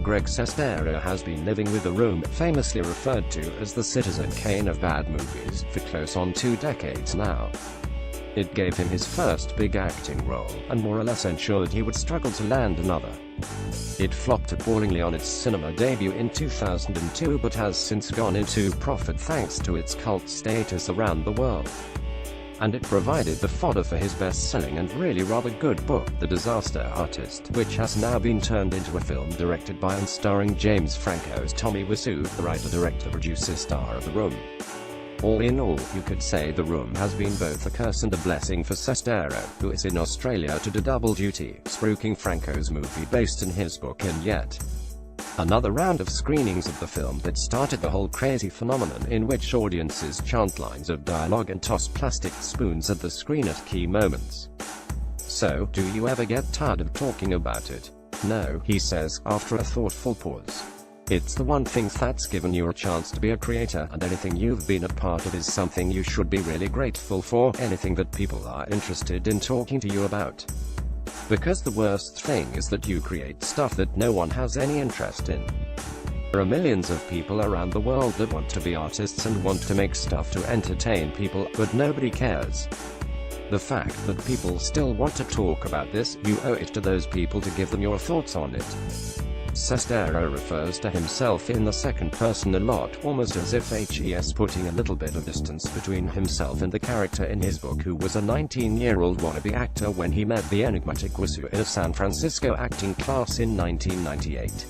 Greg Sestero has been living with The Room, famously referred to as the Citizen Kane of bad movies, for close on 2 decades now. It gave him his first big acting role, and more or less ensured he would struggle to land another. It flopped appallingly on its cinema debut in 2002 but has since gone into profit thanks to its cult status around the world. And it provided the fodder for his best-selling and really rather good book, The Disaster Artist, which has now been turned into a film directed by and starring James Franco's Tommy Wiseau, the writer, director, producer, star of The Room. All in all, you could say The Room has been both a curse and a blessing for Sestero, who is in Australia to do double duty, spruiking Franco's movie based on his book and yet another round of screenings of the film that started the whole crazy phenomenon in which audiences chant lines of dialogue and toss plastic spoons at the screen at key moments. So, do you ever get tired of talking about it? No, he says, after a thoughtful pause. It's the one thing that's given you a chance to be a creator, and anything you've been a part of is something you should be really grateful for, anything that people are interested in talking to you about. Because the worst thing is that you create stuff that no one has any interest in. There are millions of people around the world that want to be artists and want to make stuff to entertain people, but nobody cares. The fact that people still want to talk about this, you owe it to those people to give them your thoughts on it. Sestero refers to himself in the second person a lot, almost as if he's putting a little bit of distance between himself and the character in his book, who was a 19-year-old wannabe actor when he met the enigmatic Wiseau in a San Francisco acting class in 1998.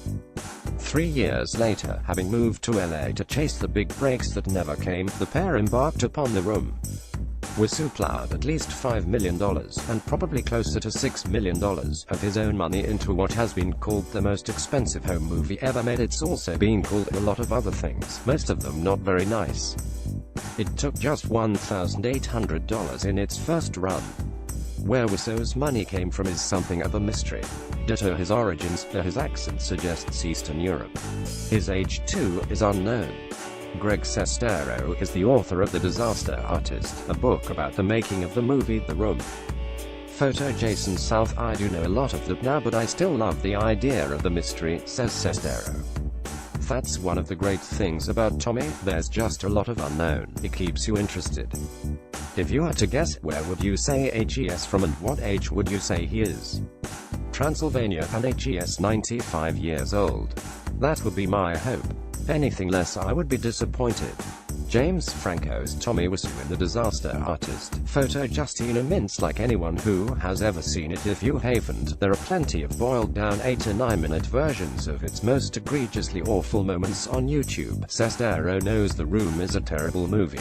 3 years later, having moved to LA to chase the big breaks that never came, the pair embarked upon The Room. Wiseau plowed at least $5 million, and probably closer to $6 million, of his own money into what has been called the most expensive home movie ever made. It's also been called a lot of other things, most of them not very nice. It took just $1,800 in its first run. Where Wiseau's money came from is something of a mystery. Ditto his origins, though his accent suggests Eastern Europe. His age, too, is unknown. Greg Sestero is the author of The Disaster Artist, a book about the making of the movie The Room. Photo Jason South. I do know a lot of that now, but I still love the idea of the mystery, says Sestero. That's one of the great things about Tommy, there's just a lot of unknown. It keeps you interested. If you had to guess, where would you say he's from and what age would you say he is? Transylvania, and he's 95 years old. That would be my hope. Anything less, I would be disappointed. James Franco's Tommy Wiseau in The Disaster Artist. Photo Justina Mintz. Like anyone who has ever seen it, if you haven't, there are plenty of boiled down 8 to 9 minute versions of its most egregiously awful moments on YouTube. Sestero knows The Room is a terrible movie,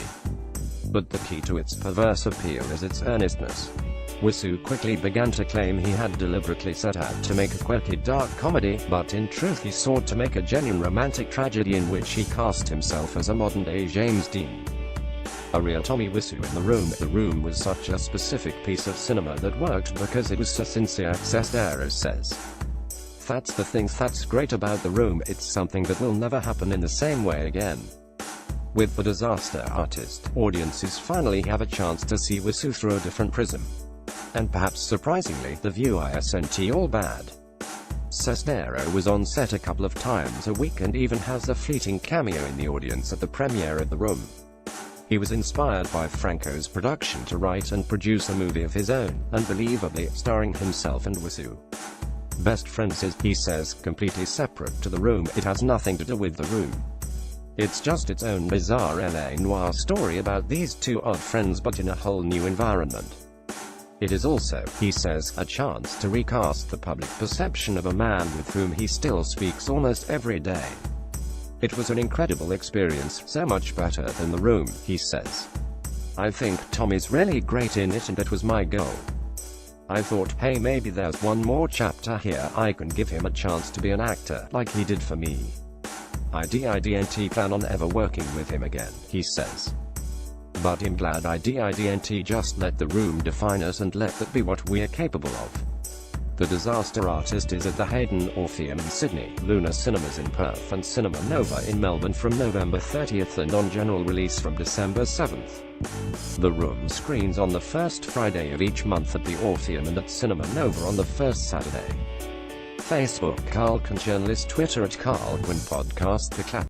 but the key to its perverse appeal is its earnestness. Wiseau quickly began to claim he had deliberately set out to make a quirky dark comedy, but in truth he sought to make a genuine romantic tragedy in which he cast himself as a modern-day James Dean. A real Tommy Wiseau in The Room. The Room was such a specific piece of cinema that worked because it was so sincere, Sestero says. That's the thing that's great about The Room, it's something that will never happen in the same way again. With The Disaster Artist, audiences finally have a chance to see Wiseau through a different prism. And perhaps surprisingly, the view isn't all bad. Sestero was on set a couple of times a week and even has a fleeting cameo in the audience at the premiere of The Room. He was inspired by Franco's production to write and produce a movie of his own, unbelievably, starring himself and Wiseau. Best friends is, he says, completely separate to The Room. It has nothing to do with The Room. It's just its own bizarre LA noir story about these two odd friends but in a whole new environment. It is also, he says, a chance to recast the public perception of a man with whom he still speaks almost every day. It was an incredible experience, so much better than The Room, he says. I think Tommy's really great in it and that was my goal. I thought, hey, maybe there's one more chapter here, I can give him a chance to be an actor, like he did for me. I didn't plan on ever working with him again, he says. But I'm glad I didn't just let The Room define us and let that be what we're capable of. The Disaster Artist is at the Hayden Orpheum in Sydney, Luna Cinemas in Perth and Cinema Nova in Melbourne from November 30th and on general release from December 7th. The Room screens on the first Friday of each month at the Orpheum and at Cinema Nova on the first Saturday. Facebook Carl Quinn, journalist, Twitter @CarlQuinn Podcast, The Clap